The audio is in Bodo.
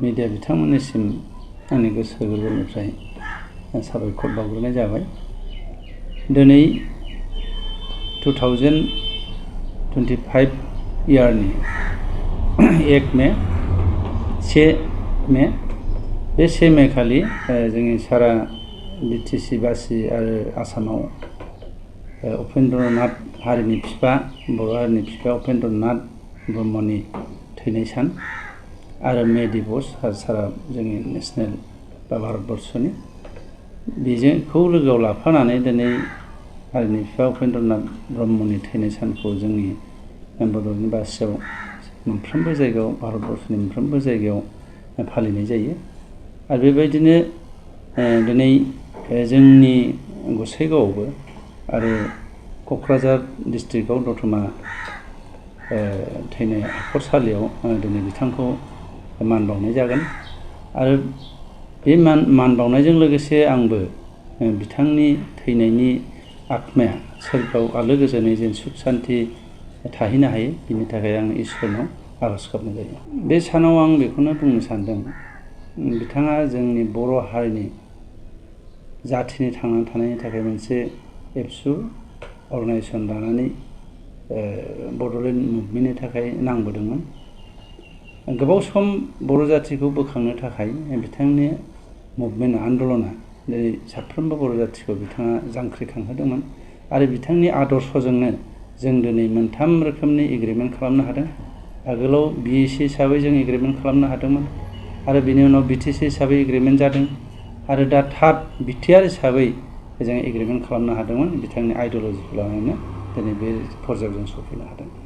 मिडिया बिथांमोननिसिम आंनि गोसो गोरबोनिफ्राय साबायखर बावग्रोनाय जाबाय। दिनै 2025 इयारनि 1 मे बे 1 मे खालि जोंनि सारा BTC बासि आरो आसामाव उपेन्द्रनाथ हारिनि बिफा बर' हारिनि बिफा उपेन्द्रनाथ ब्रह्मनि थैनाय सान आरो मे दिबस सारा जोंनि नेसनेल बा भारतबर्षनि बेजोंखौ लोगोआव लाफानानै दिनै हारिनि बिफा उपेन्द्रनाथ ब्रह्मनि थैनाय सानखौ जोंनि बड'लेण्ड बासियाव मोनफ्रोमबो जायगायाव भारतबर्षनि मोनफ्रोमबो जायगायाव फालिनाय जायो। आरो बेबायदिनो दिनै जोंनि गसाइगावआवबो आरो क'क्राझार डिस्ट्रिक्टआव दतमा थैनाय हाखरसालियाव दिनै बिथांखौ मान बावनाय जागोन। आरो बे मान बावनायजों लोगोसे आंबो बिथांनि थैनायनि आत्माया सोरगोआव आलो गोजोनै जेन सुख सान्ति थाहैनो हायो बिनि थाखाय आं इसोरनाव आर'ज गाबनाय जायो। बे सानाव आं बेखौनो बुंनो सानदों, बिथाङा जोंनि बर' हारिनि जाथिनि थांनानै थानायनि थाखाय मोनसे एबसु अर्गानाइजेसन लानानै बड'लेण्ड मुभमेन्टनि थाखाय नांबोदोंमोन। गोबाव सम बर' जाथिखौ बोखांनो थाखाय बिथांनि मुभमेन्टआ आन्दलना दिनै साफ्रोमबो बर' जाथिखौ बिथाङा जांख्रिखांहोदोंमोन। आरो बिथांनि आदर्शजोंनो जों दिनै मोनथाम रोखोमनि एग्रिमेन्ट खालामनो हादों। आगोलाव BEC हिसाबै जों एग्रिमेन्ट खालामनो हादोंमोन आरो बिनि उनाव BTC हिसाबै एग्रिमेन्ट जादों आरो दा थार्ड बिटिआर हिसाबै जों एग्रिमेन्ट खालामनो हादोंमोन। बिथांनि आइडिय'लजिखौ लानानैनो दिनै बे पर्यायाव जों सफैनो हादों।